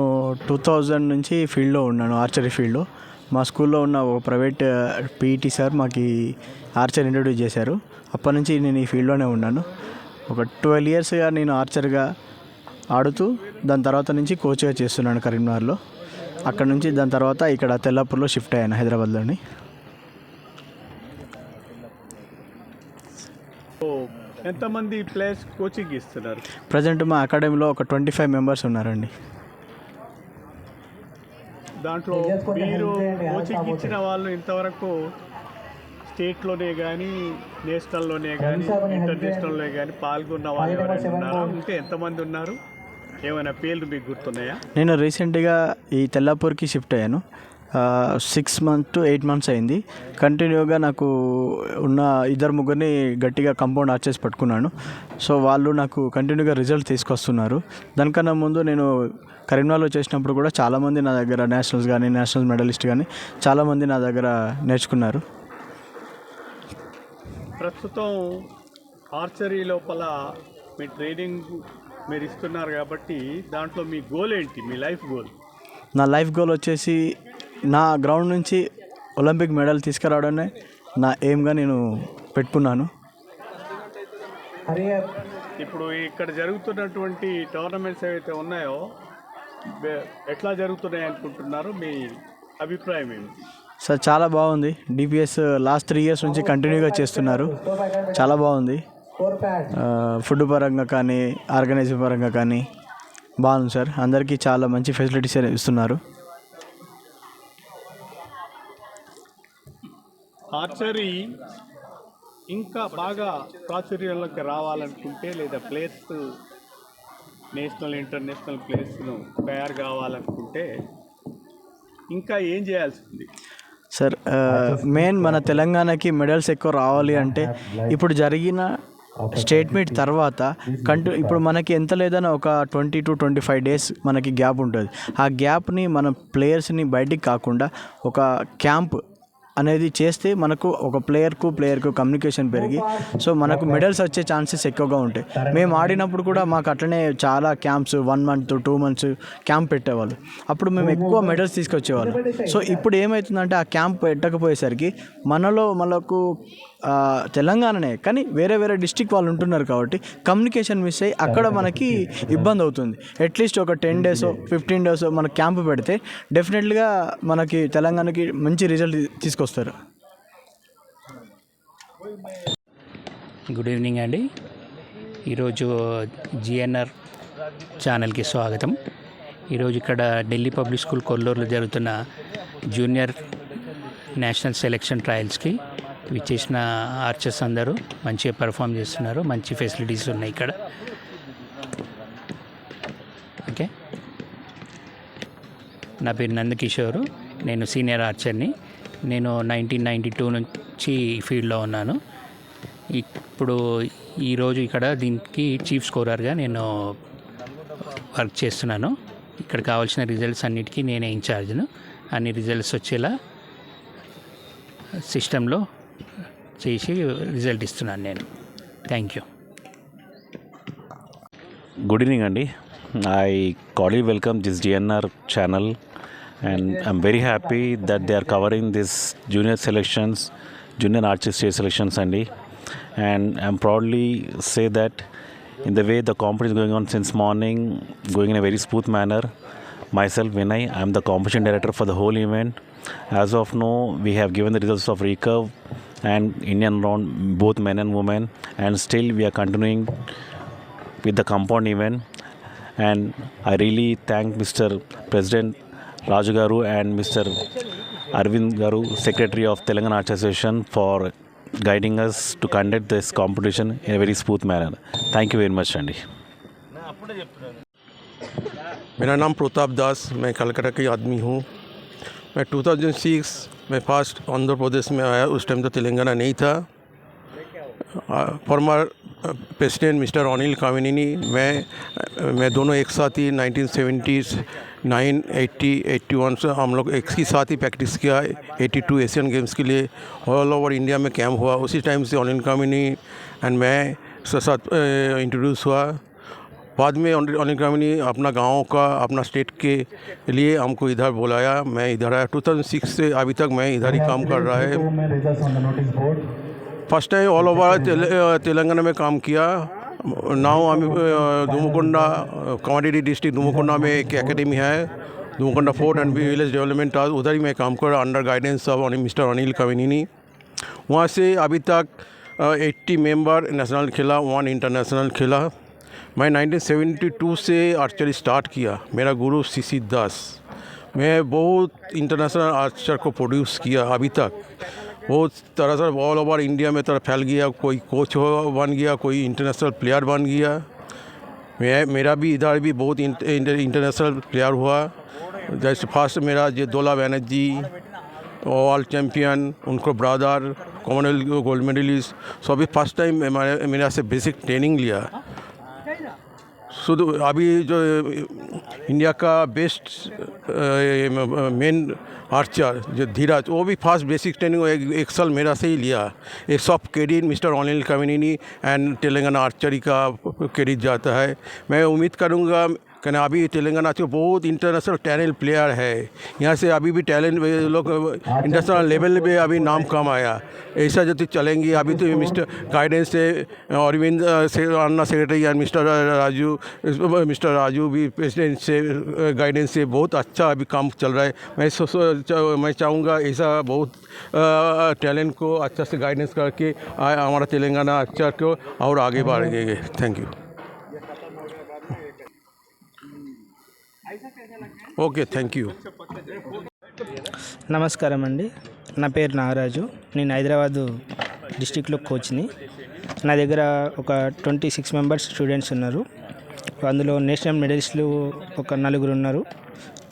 2000 నుంచి ఫీల్డ్లో ఉన్నాను, ఆర్చరీ ఫీల్డ్లో. మా స్కూల్లో ఉన్న ఒక ప్రైవేట్ పీఈటీ సార్ మాకు ఈ ఆర్చరీ ఇంట్రడ్యూస్ చేశారు. అప్పటి నుంచి నేను ఈ ఫీల్డ్లోనే ఉన్నాను. ఒక 12 ఇయర్స్గా నేను ఆర్చర్గా ఆడుతూ దాని తర్వాత నుంచి కోచ్గా చేస్తున్నాను కరీంనగర్లో. అక్కడ నుంచి దాని తర్వాత ఇక్కడ తెల్లాపూర్లో షిఫ్ట్ అయ్యాను, హైదరాబాద్లోని. ఎంతమంది ప్లేయర్స్ కోచింగ్ ఇస్తున్నారు? ప్రజెంట్ మా అకాడమీలో ఒక 25 మెంబర్స్ ఉన్నారండి. దాంట్లో మీరు కోచింగ్ ఇచ్చిన వాళ్ళు ఇంతవరకు స్టేట్లోనే కానీ, నేషనల్లోనే కానీ, ఇంటర్నేషనల్లోనే కానీ పాల్గొన్న వాళ్ళు ఎవరైనా ఉన్నారా? ఉంటే ఎంతమంది ఉన్నారు? ఏమైనా పేర్లు మీకు గుర్తున్నాయా? నేను రీసెంట్గా ఈ తెల్లాపూర్కి షిఫ్ట్ అయ్యాను. 6 months to 8 months అయింది. కంటిన్యూగా నాకు ఉన్న 2-3 గట్టిగా కాంపౌండ్ ఆర్చర్స్ పట్టుకున్నాను. సో వాళ్ళు నాకు కంటిన్యూగా రిజల్ట్ తీసుకొస్తున్నారు. దానికన్నా ముందు నేను కరీంనగర్లో చేసినప్పుడు కూడా చాలామంది నా దగ్గర నేషనల్స్ కానీ నేషనల్ మెడలిస్ట్ కానీ చాలామంది నా దగ్గర నేర్చుకున్నారు. ప్రస్తుతం ఆర్చరీ లోపల మీ ట్రైనింగ్ మీరు ఇస్తున్నారు కాబట్టి దాంట్లో మీ గోల్ ఏంటి, మీ లైఫ్ గోల్? నా లైఫ్ గోల్ వచ్చేసి నా గ్రౌండ్ నుంచి ఒలింపిక్ మెడల్ తీసుకురావడమే నా ఎయిమ్గా నేను పెట్టుకున్నాను. ఇప్పుడు ఇక్కడ జరుగుతున్నటువంటి టోర్నమెంట్స్ ఏవైతే ఉన్నాయో ఎట్లా జరుగుతున్నాయి అనుకుంటున్నారు, మీ అభిప్రాయం ఏమి? సార్ చాలా బాగుంది. డిపిఎస్ లాస్ట్ 3 years నుంచి కంటిన్యూగా చేస్తున్నారు. చాలా బాగుంది. ఫుడ్ పరంగా కానీ ఆర్గనైజింగ్ పరంగా కానీ బాగుంది సార్. అందరికీ చాలా మంచి ఫెసిలిటీస్ ఇస్తున్నారు. ఆర్చరీ ఇంకా బాగా ప్రాచుర్యంలోకి రావాలనుకుంటే లేదా ప్లేయర్స్ నేషనల్ ఇంటర్నేషనల్ ప్లేయర్స్ను తయారు కావాలనుకుంటే ఇంకా ఏం చేయాల్సింది సార్? మెయిన్ మన తెలంగాణకి మెడల్స్ ఎక్కువ రావాలి అంటే ఇప్పుడు జరిగిన స్టేట్ మీట్ తర్వాత ఇప్పుడు మనకి ఎంత లేదన్నా ఒక 20 to 25 days మనకి గ్యాప్ ఉంటుంది. ఆ గ్యాప్ని మన ప్లేయర్స్ని బయటికి కాకుండా ఒక క్యాంప్ అనేది చేస్తే మనకు ఒక ప్లేయర్కు కమ్యూనికేషన్ పెరిగి సో మనకు మెడల్స్ వచ్చే ఛాన్సెస్ ఎక్కువగా ఉంటాయి. మేము ఆడినప్పుడు కూడా మాకు అట్లనే చాలా క్యాంప్స్ 1 month 2 months క్యాంప్ పెట్టేవాళ్ళు. అప్పుడు మేము ఎక్కువ మెడల్స్ తీసుకొచ్చేవాళ్ళం. సో ఇప్పుడు ఏమవుతుందంటే ఆ క్యాంప్ పెట్టకపోయేసరికి మనకు తెలంగాణనే కానీ వేరే డిస్ట్రిక్ట్ వాళ్ళు ఉంటున్నారు కాబట్టి కమ్యూనికేషన్ మిస్ అయ్యి అక్కడ మనకి ఇబ్బంది అవుతుంది. అట్లీస్ట్ ఒక 10 days 15 days మన క్యాంప్ పెడితే డెఫినెట్లీగా మనకి తెలంగాణకి మంచి రిజల్ట్ తీసుకొస్తారు. గుడ్ ఈవినింగ్ అండి. ఈరోజు జిఎన్ఆర్ ఛానల్కి స్వాగతం. ఈరోజు ఇక్కడ ఢిల్లీ పబ్లిక్ స్కూల్ కొల్లూరులో జరుగుతున్న జూనియర్ నేషనల్ సెలెక్షన్ ట్రయల్స్కి విచ్చేసిన ఆర్చర్స్ అందరూ మంచిగా పెర్ఫామ్ చేస్తున్నారు. మంచి ఫెసిలిటీస్ ఉన్నాయి ఇక్కడ. ఓకే, నా పేరు నందకిషోరు. నేను సీనియర్ ఆర్చర్ని. నేను 1992 నుంచి ఫీల్డ్లో ఉన్నాను. ఇప్పుడు ఈరోజు ఇక్కడ దీనికి చీఫ్ స్కోరర్గా నేను వర్క్ చేస్తున్నాను. ఇక్కడ కావాల్సిన రిజల్ట్స్ అన్నిటికీ నేనే ఇన్ఛార్జ్ను. అన్ని రిజల్ట్స్ వచ్చేలా సిస్టంలో చేసి రిజల్ట్ ఇస్తున్నాను నేను. Thank you. Good evening, Andy. I cordially welcome this GNR channel, and I'm very happy that they are covering this junior selections, junior archery state selections, Andy. And I'm proudly say that in the way the competition is going on since morning, going in a very smooth manner. Myself, Vinay, I'm the competition director for the whole event. As of now, we have given the results of recurve and Indian round, both men and women, and still we are continuing with the compound event. And I really thank Mr. President Raju Garu and Mr. Arvind Garu, Secretary of Telangana Archery Association, for guiding us to conduct this competition in a very smooth manner. Thank you very much, Andy. मेरा नाम प्रताप दास, मैं कलकत्ता की आदमी हूँ. मैं 2006 में first Andhra Pradesh में आया. उस टाइम तो तेलंगाना नहीं था. फॉर्मर प्रेसिडेंट मिस्टर अनिल कामिनी, मैं दोनों एक साथ ही 1970s 9, 80, 81 से हम लोग एक ही साथ ही प्रैक्टिस किया. 82 एशियन गेम्स के लिए ऑल ओवर इंडिया में कैंप हुआ. उसी टाइम से अनिल कामिनी एंड मैं साथ इंट्रोड्यूस हुआ. बाद में अनिल कामिनी अपना गांव का अपना स्टेट के लिए हमको इधर बुलाया. मैं इधर आया. 2006 से अभी तक मैं इधर ही काम कर रहा है. First time all over Telangana में काम किया. Now Dumkonda commodity district Dumkonda में एक एकेडमी है, Dumkonda fort and village development. उधर ही मैं काम कर रहा under guidance of mister Anil Kamini. वहाँ से अभी तक 80 मेंबर नेशनल खेला, 1 इंटरनेशनल खेला. मैं 1972 से आर्चरी स्टार्ट किया. मेरा गुरु सीसी दास. मैं बहुत इंटरनेशनल आर्चर को प्रोड्यूस किया. अभी तक बहुत तरह से ऑल ओवर इंडिया में तरह फैल गया. कोई कोच बन गया, कोई इंटरनेशनल प्लेयर बन गया. मेरा भी इधर भी बहुत इंटरनेशनल प्लेयर हुआ. जैसे फर्स्ट मेरा जो दोला बैनर्जी वर्ल्ड चैम्पियन, उनको ब्रदर कॉमनवेल्थ गोल्ड मेडलिस्ट, सो अभी फर्स्ट टाइम मेरा से बेसिक ट्रेनिंग लिया। शुद्ध अभी जो इंडिया का बेस्ट मेन आर्चर जो धीरज, वो भी फर्स्ट बेसिक ट्रेनिंग एक साल मेरा से ही लिया। एक सब credit mister Anil Kamini and Telangana archery का क्रेडिट जाता है। मैं उम्मीद करूँगा कि अभी तेलंगाना तो बहुत इंटरनेशनल टैलेंट प्लेयर है, यहाँ से अभी भी टैलेंट लोग इंटरनेशनल लेवल पे अभी नाम कम आया। ऐसा जो चलेंगी अभी तो मिस्टर गाइडेंस से अरविंद से अन्ना सेक्रेटरी एंड मिस्टर राजू भी प्रेसिडेंट से गाइडेंस से बहुत अच्छा अभी काम चल रहा है। मैं चाहूँगा ऐसा बहुत टैलेंट को अच्छा से गाइडेंस करके हमारा तेलंगाना अच्छा को और आगे बढ़ेंगे। Thank you. Okay thank you. నమస్కారం అండి, నా పేరు నాగరాజు. నేను హైదరాబాదు డిస్టిక్లో కోచ్ని. నా దగ్గర ఒక 26 మెంబర్స్ స్టూడెంట్స్ ఉన్నారు. అందులో నేషనల్ మెడలిస్టులు ఒక 4 ఉన్నారు.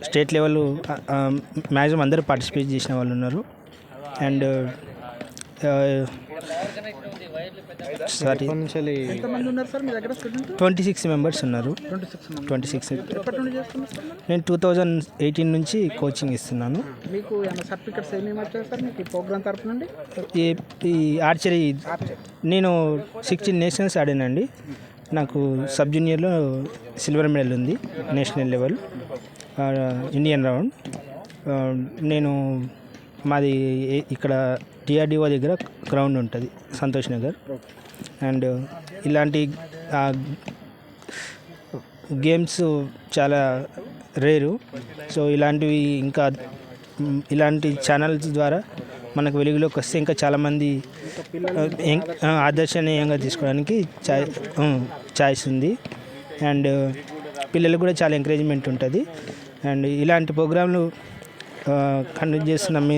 స్టేట్ లెవెల్ మ్యాక్సిమం అందరూ పార్టిసిపేట్ చేసిన వాళ్ళు ఉన్నారు. అండ్ సారీ 26 మెంబర్స్ ఉన్నారు. 26 నేను 2018 నుంచి కోచింగ్ ఇస్తున్నాను. మీకు సర్టిఫికెట్స్ ఏమేమి వచ్చాయి సార్ మీకు ఈ ప్రోగ్రామ్ తరఫు నుండి? ఈ ఆర్చరీ నేను 16 నేషనల్స్ ఆడానండి. నాకు సబ్ జూనియర్లో సిల్వర్ మెడల్ ఉంది, నేషనల్ లెవెల్ ఇండియన్ రౌండ్. నేను మాది ఇక్కడ డిఆర్డిఓ దగ్గర గ్రౌండ్ ఉంటుంది, సంతోష్ నగర్. అండ్ ఇలాంటి గేమ్స్ చాలా రేరు. సో ఇలాంటివి ఇంకా ఇలాంటి ఛానల్స్ ద్వారా మనకు వెలుగులోకి వస్తే ఇంకా చాలామంది ఆదర్శనీయంగా తీసుకోవడానికి ఛాయిస్ ఉంది. అండ్ పిల్లలకు కూడా చాలా ఎంకరేజ్మెంట్ ఉంటుంది. అండ్ ఇలాంటి ప్రోగ్రాంలు కండక్ట్ చేస్తున్న మీ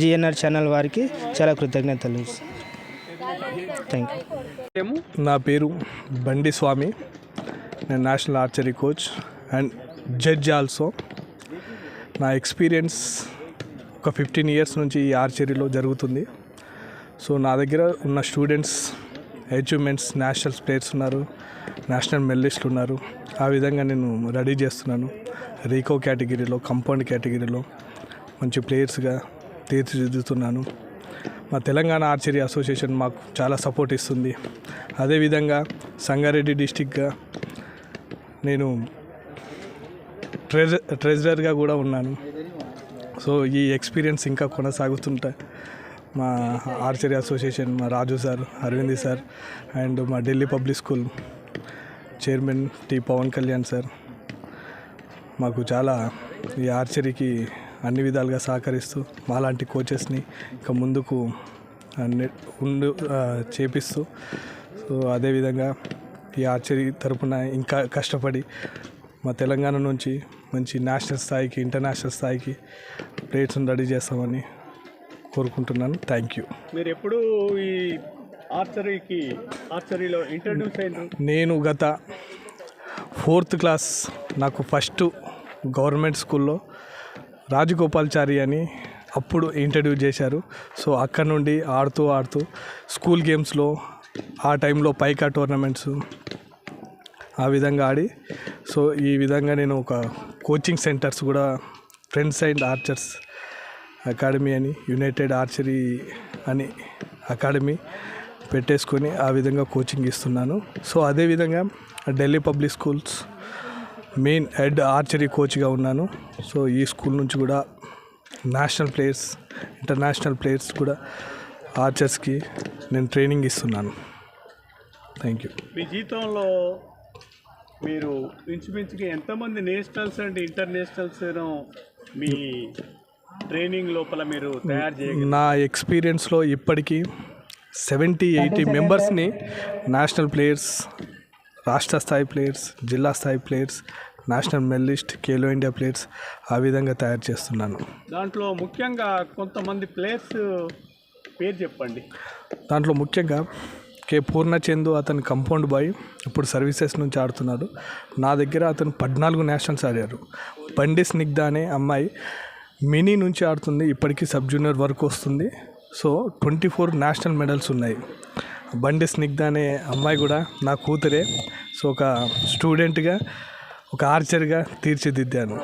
జిఎన్ఆర్ ఛానల్ వారికి చాలా కృతజ్ఞతలు. Thank you. నా పేరు బండి స్వామి. నేను national archery coach and judge also. నా ఎక్స్పీరియన్స్ ఒక 15 ఇయర్స్ నుంచి ఈ ఆర్చరీలో జరుగుతుంది. సో నా దగ్గర ఉన్న స్టూడెంట్స్ అచీవ్మెంట్స్, నేషనల్ ప్లేయర్స్ ఉన్నారు, నేషనల్ మెడలిస్టులు ఉన్నారు. ఆ విధంగా నేను రెడీ చేస్తున్నాను. రీకో కేటగిరీలో, కంపౌండ్ కేటగిరీలో మంచి ప్లేయర్స్గా తీర్చిదిద్దుతున్నాను. మా తెలంగాణ ఆర్చరీ అసోసియేషన్ మాకు చాలా సపోర్ట్ ఇస్తుంది. అదేవిధంగా సంగారెడ్డి డిస్టిక్గా నేను ట్రెజరర్గా కూడా ఉన్నాను. సో ఈ ఎక్స్పీరియన్స్ ఇంకా కొనసాగుతుంటా. మా ఆర్చరీ అసోసియేషన్, మా Raju sir, Aravind sir and మా Delhi public school chairman T Pawan Kalyan sir మాకు చాలా ఈ ఆర్చరీకి అన్ని విధాలుగా సహకరిస్తూ మాలాంటి కోచెస్ని ఇంకా ముందుకు చేపిస్తూ, సో అదేవిధంగా ఈ ఆర్చరీ తరపున ఇంకా కష్టపడి మా తెలంగాణ నుంచి మంచి నేషనల్ స్థాయికి, ఇంటర్నేషనల్ స్థాయికి ప్లేయర్స్ని రెడీ చేస్తామని కోరుకుంటున్నాను. Thank you. మీరు ఎప్పుడు ఈ ఆర్చరీలో ఇంట్రడ్యూస్ అయినారు? నేను గత 4th క్లాస్, నాకు ఫస్ట్ గవర్నమెంట్ స్కూల్లో రాజగోపాల్చారి అని అప్పుడు ఇంట్రడ్యూస్ చేశారు. సో అక్కడ నుండి ఆడుతూ స్కూల్ గేమ్స్లో ఆ టైంలో పైకా టోర్నమెంట్స్ ఆ విధంగా ఆడి, సో ఈ విధంగా నేను ఒక కోచింగ్ సెంటర్స్ కూడా ఫ్రెండ్స్ అండ్ ఆర్చర్స్ అకాడమీ అని, యునైటెడ్ ఆర్చరీ అని అకాడమీ పెట్టేసుకొని ఆ విధంగా కోచింగ్ ఇస్తున్నాను. సో అదేవిధంగా Delhi public schools main head archery కోచ్గా ఉన్నాను. సో ఈ స్కూల్ నుంచి కూడా నేషనల్ ప్లేయర్స్, ఇంటర్నేషనల్ ప్లేయర్స్ కూడా ఆర్చర్స్కి నేను ట్రైనింగ్ ఇస్తున్నాను. Thank you. మీ జీవితంలో మీరు ఇంచుమించుగా ఎంతమంది nationals and internationals me training లోపల మీరు తయారు చేయగలరు? నా ఎక్స్పీరియన్స్లో ఇప్పటికీ 70-80 మెంబర్స్ని నేషనల్ ప్లేయర్స్, రాష్ట్ర స్థాయి ప్లేయర్స్, జిల్లా స్థాయి players, national medalist, Khelo India players ఆ విధంగా తయారు చేస్తున్నాను. దాంట్లో ముఖ్యంగా కొంతమంది ప్లేయర్స్ పేరు చెప్పండి. దాంట్లో ముఖ్యంగా కే పూర్ణచందు, అతను కంపౌండ్ బాయ్, ఇప్పుడు సర్వీసెస్ నుంచి ఆడుతున్నాడు. నా దగ్గర అతను 14 నేషనల్స్ ఆడారు. బండి స్నిగ్ధ అనే అమ్మాయి మినీ నుంచి ఆడుతుంది, ఇప్పటికీ సబ్ జూనియర్ వరకు వస్తుంది. సో 24 నేషనల్ మెడల్స్ ఉన్నాయి. బండి స్నిగ్ధ అనే అమ్మాయి కూడా నా కూతురే. సో ఒక స్టూడెంట్గా, ఒక ఆర్చర్గా తీర్చిదిద్దాను.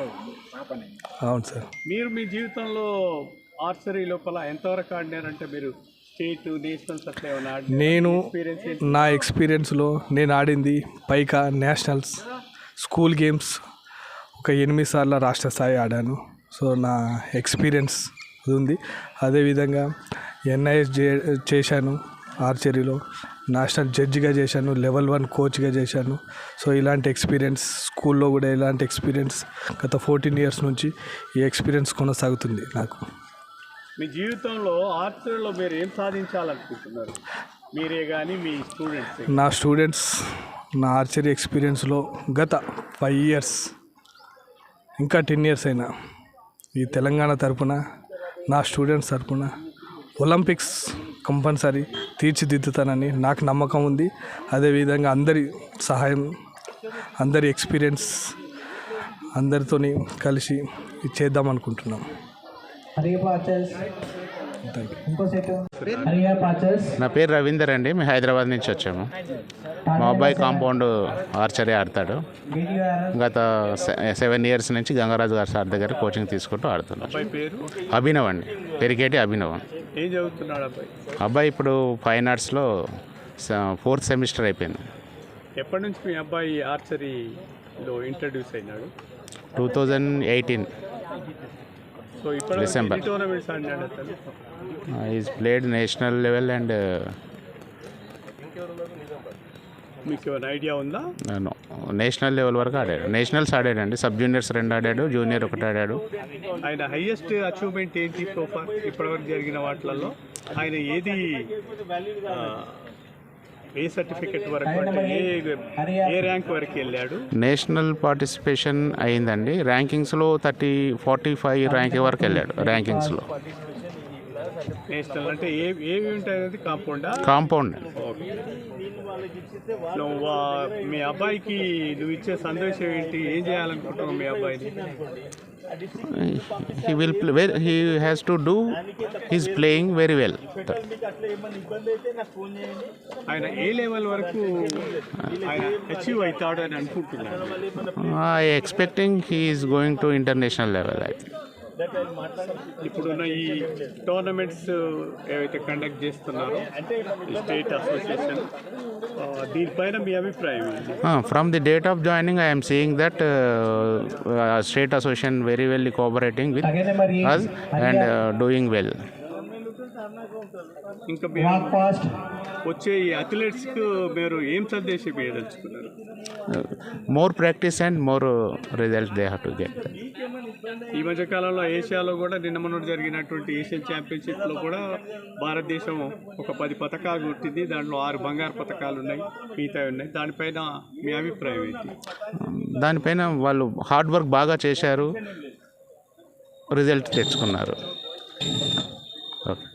అవును సార్. మీరు మీ జీవితంలో ఆర్చరీ లోపల ఎంతవరకు ఆడినారంటే మీరు స్టేట్, నేషనల్స్ అట్లా ఏమైనా నేను నా ఎక్స్పీరియన్స్లో నేను ఆడింది పైకా నేషనల్స్, స్కూల్ గేమ్స్ ఒక 8 సార్లు రాష్ట్ర స్థాయి ఆడాను. సో నా ఎక్స్పీరియన్స్ అది ఉంది. అదేవిధంగా NIS చేశాను, ఆర్చరీలో నేషనల్ జడ్జిగా చేశాను, లెవెల్ 1 కోచ్గా చేశాను. సో ఇలాంటి ఎక్స్పీరియన్స్ స్కూల్లో కూడా ఇలాంటి ఎక్స్పీరియన్స్ గత 14 ఇయర్స్ నుంచి ఈ ఎక్స్పీరియన్స్ కొనసాగుతుంది నాకు. మీ జీవితంలో ఆర్చరీలో మీరు ఏం సాధించాలనుకుంటున్నారు? మీరే కానీ మీ స్టూడెంట్స్? నా స్టూడెంట్స్ నా ఆర్చరీ ఎక్స్పీరియన్స్లో గత 5 ఇయర్స్ ఇంకా 10 ఇయర్స్ అయినా ఈ తెలంగాణ తరపున, నా స్టూడెంట్స్ తరపున ఒలింపిక్స్ కంపల్సరీ తీర్చిదిద్దుతానని నాకు నమ్మకం ఉంది. అదేవిధంగా అందరి సహాయం, అందరి ఎక్స్పీరియన్స్ అందరితో కలిసి చేద్దాం అనుకుంటున్నాం. నా పేరు రవీందర్ అండి. మేము హైదరాబాద్ నుంచి వచ్చాము. మా అబ్బాయి కాంపౌండ్ ఆర్చరీ ఆడతాడు. గత 7 ఇయర్స్ నుంచి గంగరాజు గారి సార్ దగ్గర కోచింగ్ తీసుకుంటూ ఆడుతున్నాడు. అభినవ్ అండి, పెరికేటి అభినవ్. ఏం చదువుతున్నాడు అబ్బాయి? అబ్బాయి ఇప్పుడు ఫైన్ ఆర్ట్స్లో 4th సెమిస్టర్ అయిపోయింది. ఎప్పటి నుంచి మీ అబ్బాయి ఆర్చరీలో ఇంట్రడ్యూస్ అయినాడు? 2018 సో ఇప్పుడు December. టోర్నమెంట్స్ ఆడినాడు అతను? Is played national level and మీకు ఏమైనా ఐడియా ఉందా? నేషనల్ లెవెల్ వరకు ఆడాడు. నేషనల్స్ ఆడాడండి, సబ్ జూనియర్స్ 2 ఆడాడు, జూనియర్ 1 ఆడాడు. ఆయన హైయెస్ట్ అచీవ్మెంట్ ఏంటి సోఫార్ ఇప్పటివరకు జరిగిన వాటిలలో? ఆయన ఏది ఏ సర్టిఫికెట్ వరకు, అంటే ఏ ర్యాంక్ వరకు వెళ్ళాడు? నేషనల్ పార్టిసిపేషన్ అయిందండి. ర్యాంకింగ్స్లో 45 ర్యాంక్ వరకు వెళ్ళాడు. ర్యాంకింగ్స్లో నేషనల్ అంటే ఏవి ఉంటాయి? కాంపౌండ్. నువ్వు మీ అబ్బాయికి నువ్వు ఇచ్చే సందేశం ఏంటి? ఏం చేయాలనుకుంటున్నావు మీ అబ్బాయిని? He has to do his playing very well. ఆయన ఏ లెవెల్ వరకు ఆయన అచీవ్ అవుతాడు అని అనుకుంటున్నాను? I expecting he is going to international level. ఇప్పుడున్న ఈ టోర్నమెంట్స్ ఏవైతే కండక్ట్ చేస్తున్నారో స్టేట్ అసోసియేషన్, దీనిపైన మీ అభిప్రాయం ఏంటి? From the date of joining, I am seeing that state association very well cooperating with us and doing well. ఇంకా మీరు వచ్చే ఈ అథ్లెట్స్కు మీరు ఏం సందేశం ఇవ్వదలుచుకున్నారు? More practice and more results they have to get. ఈ మధ్యకాలంలో ఏషియాలో కూడా నిన్న మొన్నటి జరిగినటువంటి ఏషియన్ ఛాంపియన్షిప్లో కూడా భారతదేశం ఒక 10 పథకాలు కొట్టింది. దాంట్లో 6 బంగారు పథకాలు ఉన్నాయి, మిగతా ఉన్నాయి. దానిపైన మీ అభిప్రాయం ఏంటి? దానిపైన వాళ్ళు హార్డ్ వర్క్ బాగా చేశారు, రిజల్ట్ తెచ్చుకున్నారు. ఓకే.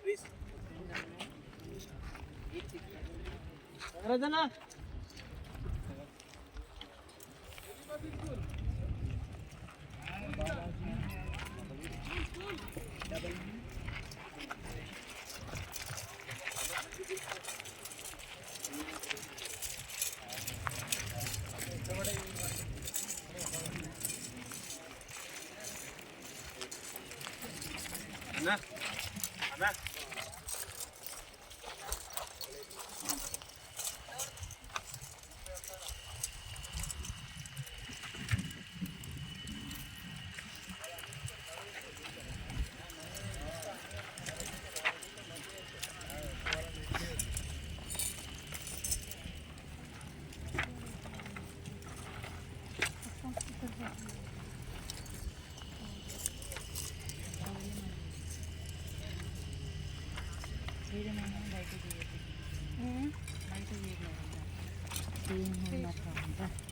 Please. అన్నా అన్నా బయట